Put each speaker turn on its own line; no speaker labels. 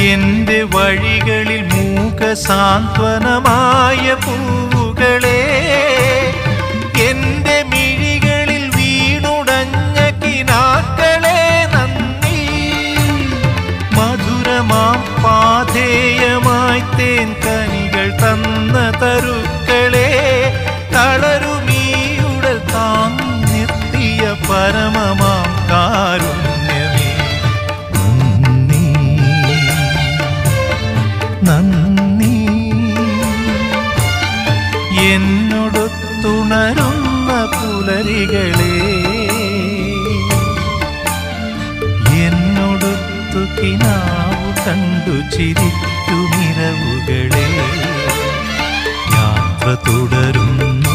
എന്റെ വഴികളിൽ മൂകസാന്ത്വനമായ പൂവുകളെ, എന്റെ മിഴികളിൽ വീണുടഞ്ഞ കിനാക്കളെ നന്ദി. മധുരമാം പാധേയമായി തേൻ കനികൾ തന്ന തരുക്കളെ, തളരുമീയുടൽ താങ്ങി നിർത്തിയ പരമമാം കാരുണ്യമേ നന്ദി. എന്നോടൊത്തുണരുന്ന പുലരികളെ, എന്നോടൊത്തു കിനാവു കണ്ടു ചിരിക്കുമിരവുകളെ, യാത്ര തുടരുന്നു